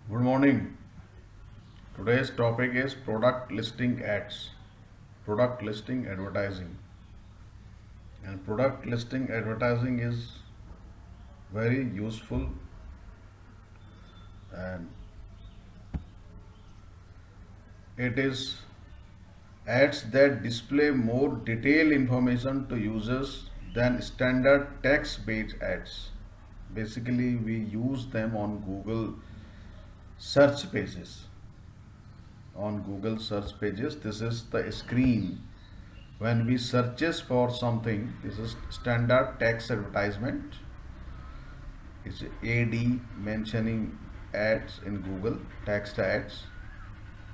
Good morning. Today's topic is product listing ads, product listing advertising. And product listing advertising is very useful and it is ads that display more detailed information to users than standard text based ads. Basically, we use them on Google search pages. On Google search pages, this is the screen when we searches for something. This is standard text advertisement. It's ad mentioning ads in Google, text ads,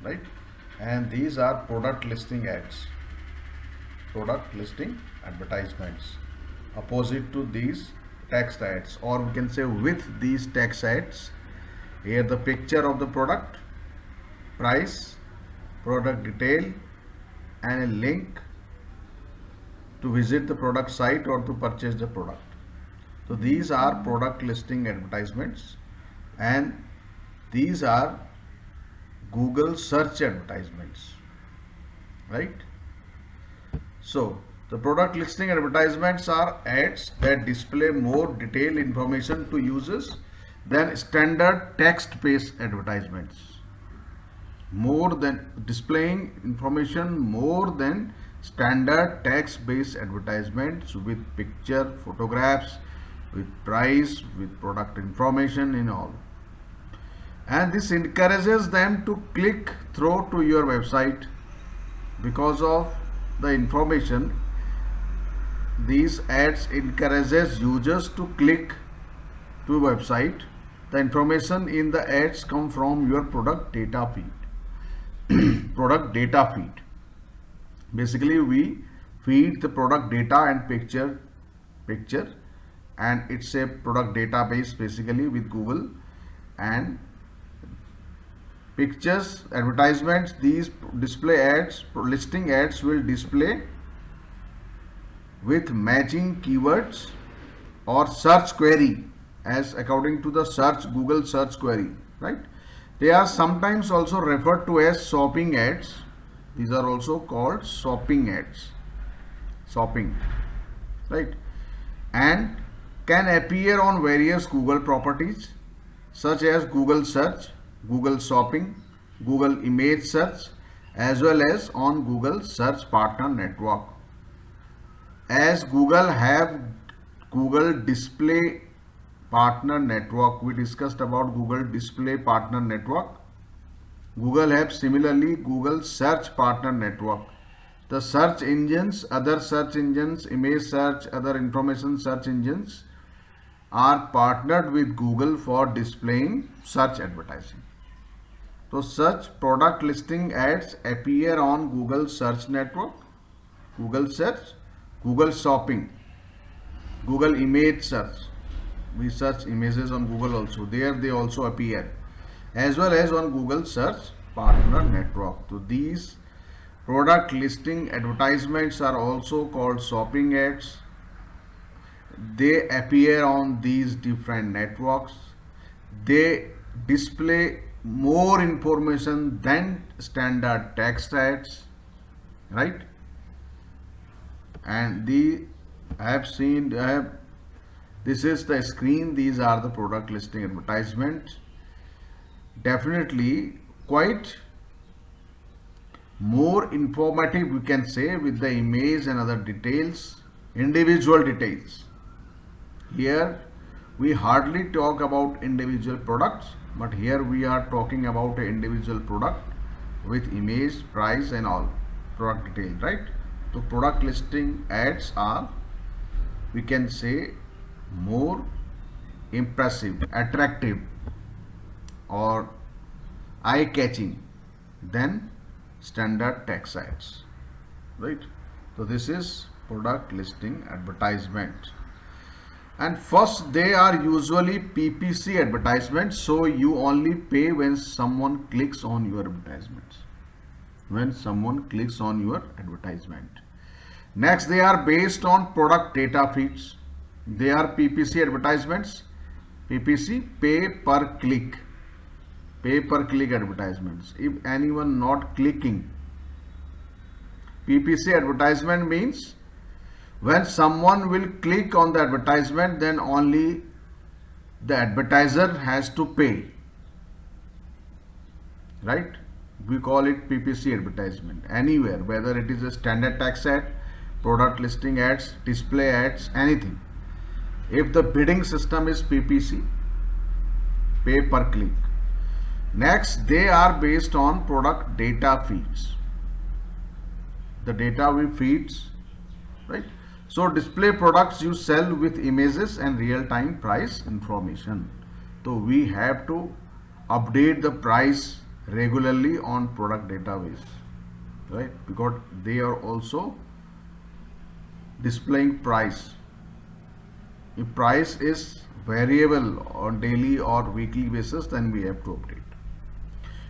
right? And these are product listing ads, product listing advertisements, opposite to these text ads, or we can say with these text ads. Here the picture of the product, price, product detail, and a link to visit the product site or to purchase the product. So these are product listing advertisements, and these are Google search advertisements, right? So the product listing advertisements are ads that display more detailed information to users than standard text based advertisements. More than displaying information more than standard text based advertisements with picture, photographs, with price, with product information in all. And this encourages them to click through to your website because of the information. These ads encourages users to click to website. The information in the ads come from your product data feed. Product data feed. Basically, we feed the product data and picture, and it's a product database basically with Google. And pictures, advertisements, these display ads, listing ads will display with matching keywords or search query as according to the search Google search query, right? They are sometimes also referred to as shopping ads. These are also called shopping ads, shopping, right? And can appear on various Google properties such as Google search, Google shopping, Google image search, as well as on Google search partner network. As Google have Google display partner network, we discussed about Google display partner network. Google have similarly Google search partner network. The search engines, other search engines, image search, other information search engines are partnered with Google for displaying search advertising. So such product listing ads appear on Google search network, Google search, Google shopping, Google image search. We search images on Google also. There they also appear, as well as on Google search partner network. So these product listing advertisements are also called shopping ads. They appear on these different networks. They display more information than standard text ads, right? And this is the screen. These are the product listing advertisements. Definitely quite more informative, we can say, with the image and other details, individual details. Here we hardly talk about individual products, but here we are talking about an individual product with image, price, and all product detail, right? So product listing ads are, we can say, more impressive, attractive, or eye-catching than standard text ads, right? So this is product listing advertisement. And first, they are usually PPC advertisements, so you only pay when someone clicks on your advertisements. When someone clicks on your advertisement. Next, they are based on product data feeds. They are PPC advertisements. PPC, pay per click. pay per click advertisements. If anyone not clicking, PPC advertisement means when someone will click on the advertisement, then only the advertiser has to pay, right? We call it PPC advertisement. Anywhere, whether it is a standard text ad, product listing ads, display ads, anything. If the bidding system is PPC, pay per click. Next, they are based on product data feeds. The data we feeds, right? So display products you sell with images and real-time price information. So we have to update the price regularly on product database, right? Because they are also displaying price. If price is variable on daily or weekly basis, then we have to update.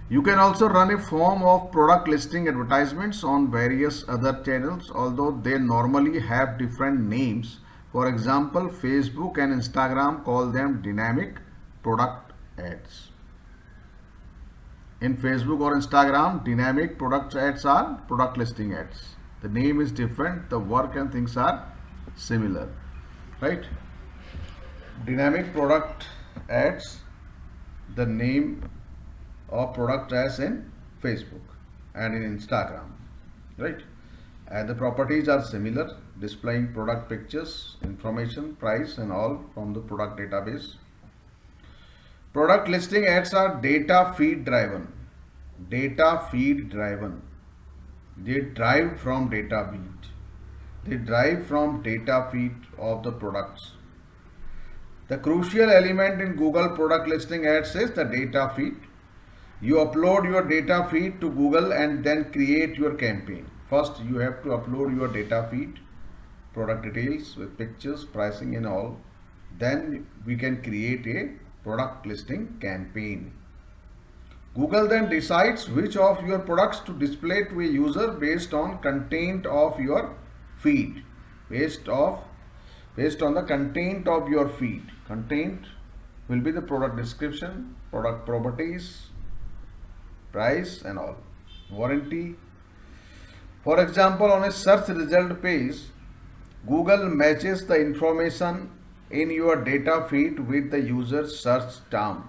You can also run a form of product listing advertisements on various other channels, although they normally have different names. For example, Facebook and Instagram call them dynamic product ads. In Facebook or Instagram, dynamic product ads are product listing ads. The name is different, the work and things are similar, right? Dynamic product ads, the name of product as in Facebook and in Instagram, right? And the properties are similar, displaying product pictures, information, price and all from the product database. Product listing ads are data feed driven. Data feed driven. They drive from data feed. They drive from data feed of the products. The crucial element in Google product listing ads is the data feed. You upload your data feed to Google and then create your campaign. First, you have to upload your data feed, product details with pictures, pricing and all. Then we can create a product listing campaign. Google then decides which of your products to display to a user based on content of your feed. Based on the content of your feed. Content will be the product description, product properties, price and all, warranty. For example, on a search result page, Google matches the information in your data feed with the user's search term.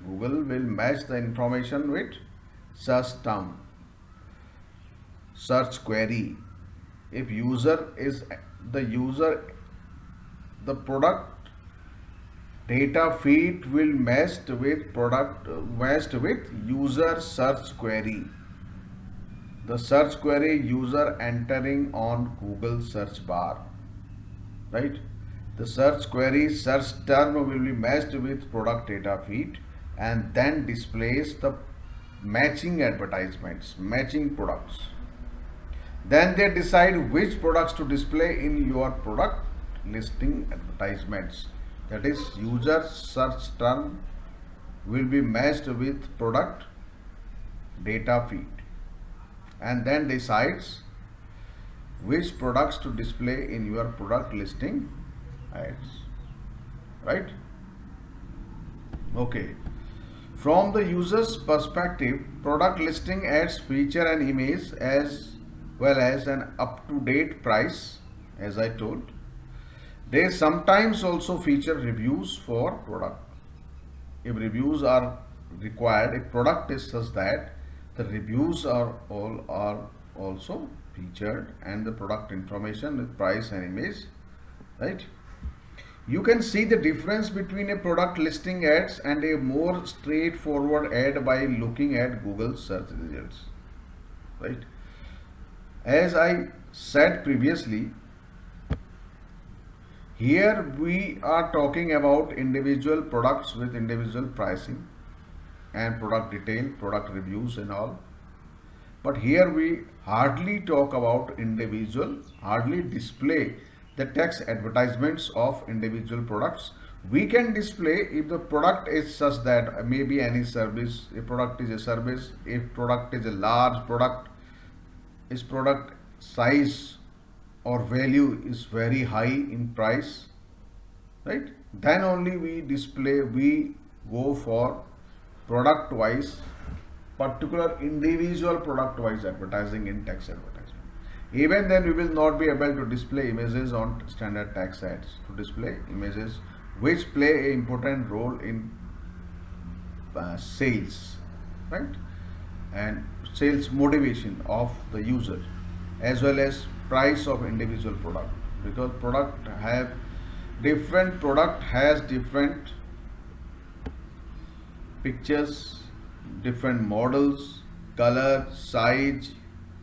Google will match the information with search term, search query. If user is the product data feed will matched with user search query. The search query user entering on Google search bar, right? The search query search term will be matched with product data feed and then displays the matching advertisements, matching products. Then they decide which products to display in your product listing advertisements. That is, user search term will be matched with product data feed and then decides which products to display in your product listing ads, right? Okay. From the user's perspective, product listing ads feature an image as well as an up-to-date price, as I told. They sometimes also feature reviews for product. If reviews are required, if product is such that the reviews are also featured and the product information with price and image, right? You can see the difference between a product listing ads and a more straightforward ad by looking at Google search results, right? As I said previously, here we are talking about individual products with individual pricing and product detail, product reviews and all. But here we hardly talk about hardly display the text advertisements of individual products. We can display if the product is such that maybe any service, if product is a service, if product is a large product, its product size or value is very high in price, right? Then only we go for product wise, particular individual product wise advertising in text advertisement. Even then we will not be able to display images on standard text ads, to display images which play an important role in sales, right, and sales motivation of the user, as well as price of individual product, because product has different pictures, different models, color, size,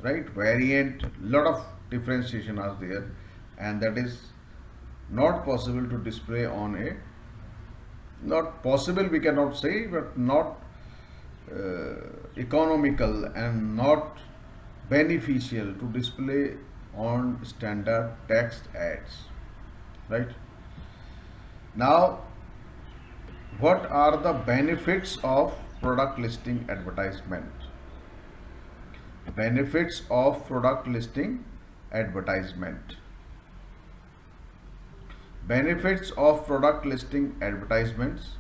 right, variant, lot of differentiation are there, and that is not possible to display on a, not possible we cannot say, but not economical and not beneficial to display on standard text ads, right. Now, what are the benefits of product listing advertisement? Benefits of product listing advertisement. Benefits of product listing advertisements: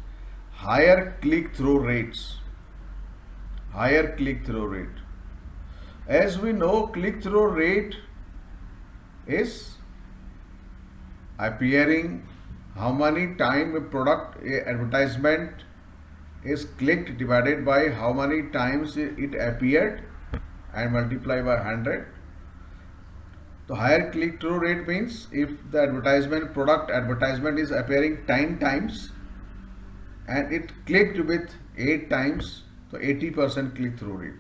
higher click-through rates. Higher click-through rate. As we know, click-through rate is appearing, how many time a product, a advertisement is clicked divided by how many times it appeared and multiply by 100. So higher click-through rate means if the product advertisement is appearing 10 times and it clicked with 8 times, so 80% click-through rate.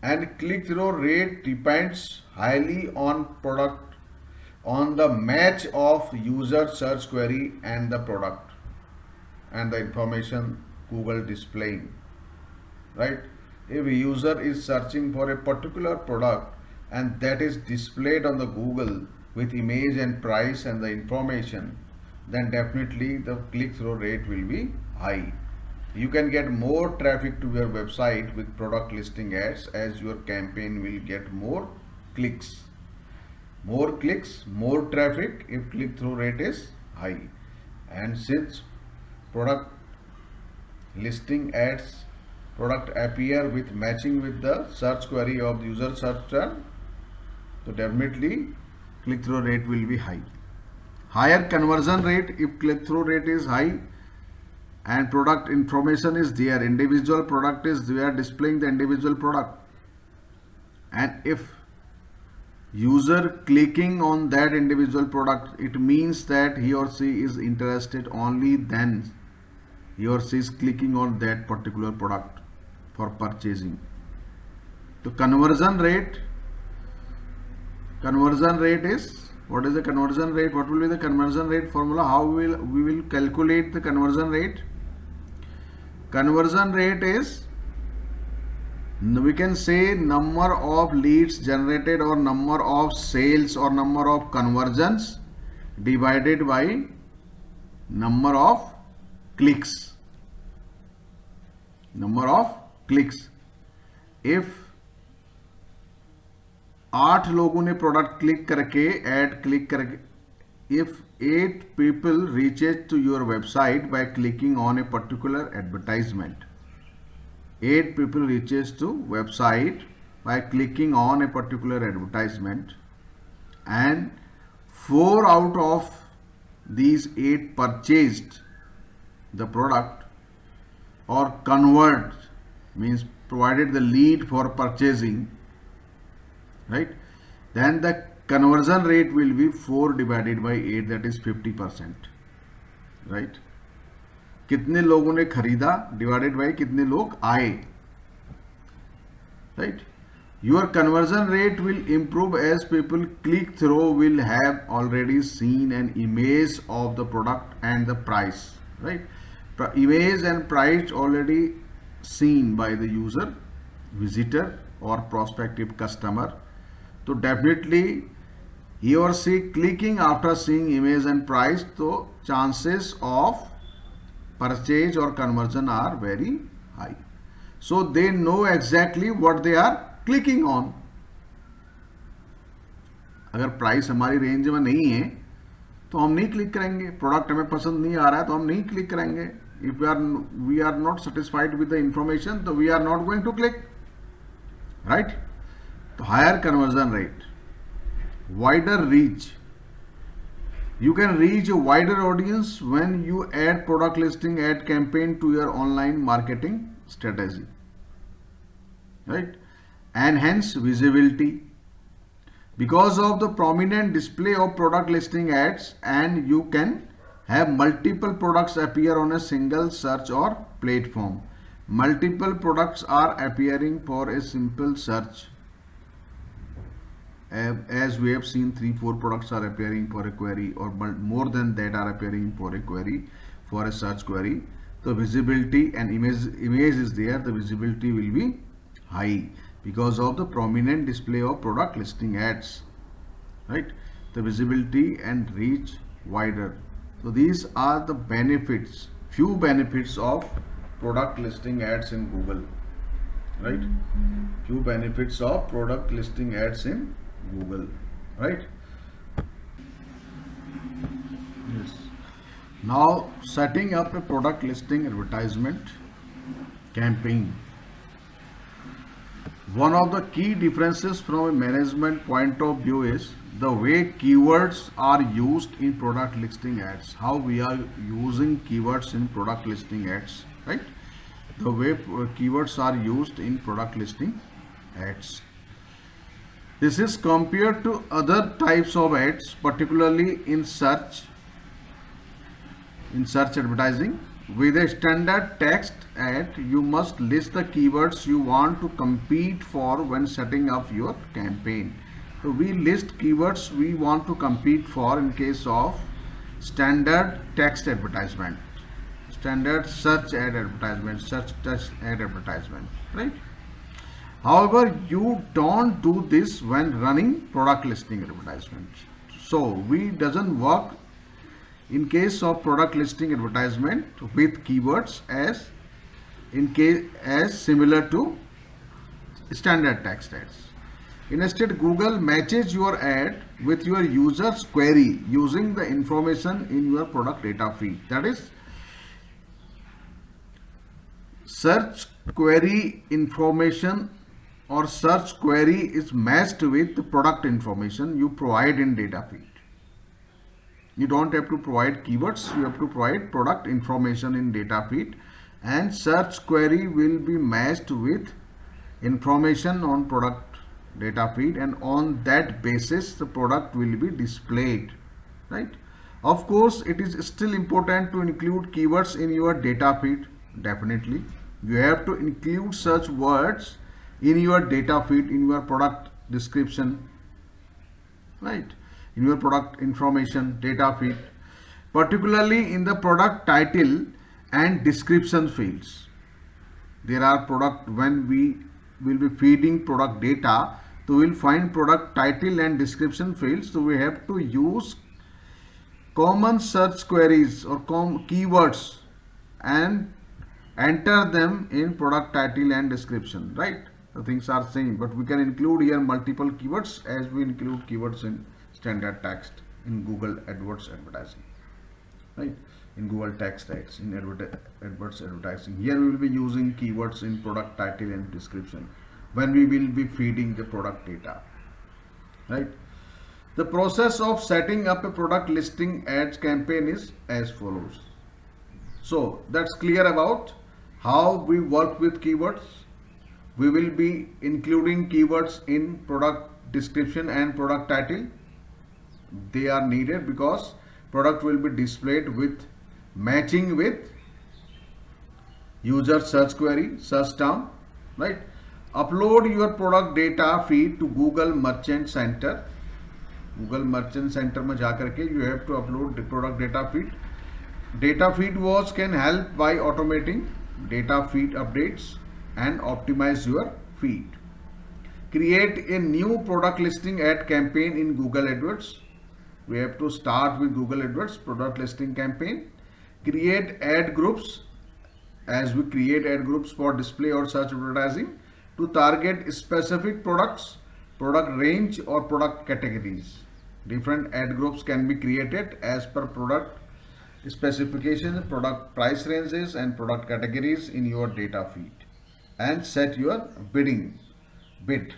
And click-through rate depends highly on product, on the match of user search query and the product and the information Google displaying, right. If a user is searching for a particular product and that is displayed on the Google with image and price and the information, then definitely the click-through rate will be high. You can get more traffic to your website with product listing ads, as your campaign will get more clicks. More clicks, more traffic if click-through rate is high. And since product listing ads, product appear with matching with the search query of the user search term, so definitely click-through rate will be high. Higher conversion rate if click-through rate is high and product information is there, individual product is there, displaying the individual product, and if user clicking on that individual product, it means that he or she is interested, only then he or she is clicking on that particular product for purchasing. So conversion rate is, what is the conversion rate? What will be the conversion rate formula? How we will calculate the conversion rate? Conversion rate is, we can say, number of leads generated or number of sales or number of conversions divided by number of clicks. Number of clicks. If 8 लोगों ने product click करके, add click करके, if 8 people reaches to your website by clicking on a particular advertisement, 8 people reaches to website by clicking on a particular advertisement, and 4 out of these 8 purchased the product or convert, means provided the lead for purchasing, right, then the conversion rate will be 4 divided by 8, that is 50%, right. कितने लोगों ने खरीदा divided by कितने लोग आए, right. Your conversion rate will improve as people click through will have already seen an image of the product and the price, right. Image and price already seen by the user, visitor or prospective customer. So definitely he or she clicking after seeing image and price, so chances of purchase or conversion are very high. So they know exactly what they are clicking on. अगर price हमारी range में नहीं है तो हम नहीं click करेंगे, product हमें पसंद नहीं आ रहा है तो हम नहीं क्लिक करेंगे, If we are not satisfied with the information, so we are not going to click, right? So higher conversion rate, wider reach. You can reach a wider audience when you add product listing ad campaign to your online marketing strategy, right? Enhance visibility. Because of the prominent display of product listing ads, and you can have multiple products appear on a single search or platform. Multiple products are appearing for a simple search. As we have seen, 3-4 products are appearing for a query, or more than that are appearing for a query, for a search query. The visibility and image is there, the visibility will be high because of the prominent display of product listing ads, right? The visibility and reach wider. So these are the benefits, few benefits of product listing ads in Google, right? Few benefits of product listing ads in Google, right? Yes. Now setting up a product listing advertisement campaign. One of the key differences from a management point of view is the way keywords are used in product listing ads. How we are using keywords in product listing ads, right? The way keywords are used in product listing ads. This is compared to other types of ads, particularly in search advertising. With a standard text ad, you must list the keywords you want to compete for when setting up your campaign. So we list keywords we want to compete for in case of standard text advertisement, standard search ad advertisement, search text ad advertisement, right? However, you don't do this when running product listing advertisement. So we doesn't work in case of product listing advertisement with keywords as similar to standard text ads. Instead, Google matches your ad with your user's query using the information in your product data feed. That is, search query information or search query is matched with the product information you provide in data feed. You don't have to provide keywords, you have to provide product information in data feed, and search query will be matched with information on product data feed, and on that basis the product will be displayed, right? Of course, it is still important to include keywords in your data feed. Definitely you have to include such words in your data feed, in your product description, right, in your product information data feed, particularly in the product title and description fields. There are product, when we will be feeding product data, so we will find product title and description fields. So we have to use common search queries or keywords and enter them in product title and description, right? The things are same, but we can include here multiple keywords as we include keywords in standard text in Google AdWords advertising, right? In Google text ads, in AdWords advertising. Here we will be using keywords in product title and description when we will be feeding the product data, right? The process of setting up a product listing ads campaign is as follows. So that's clear about how we work with keywords. We will be including keywords in product description and product title. They are needed because product will be displayed with matching with user search query, search term, right? Upload your product data feed to Google Merchant Center. Google Merchant Center में जाकर के you have to upload the product data feed. Data feed was can help by automating data feed updates and optimize your feed. Create a new product listing ad campaign in Google AdWords. We have to start with Google AdWords product listing campaign. Create ad groups, as we create ad groups for display or search advertising to target specific products, product range or product categories. Different ad groups can be created as per product specifications, product price ranges and product categories in your data feed, and set your bid bid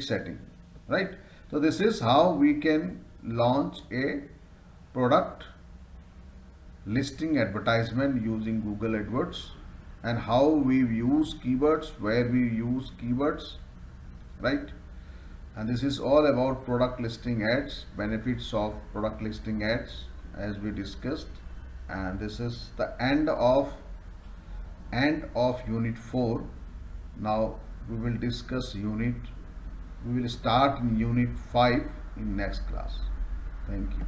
setting, right? So this is how we can launch a product listing advertisement using Google AdWords, and how we use keywords, where we use keywords, right? And this is all about product listing ads, benefits of product listing ads, as we discussed. And this is the end of unit 4. Now we will discuss we will start in unit 5 in next class. Thank you.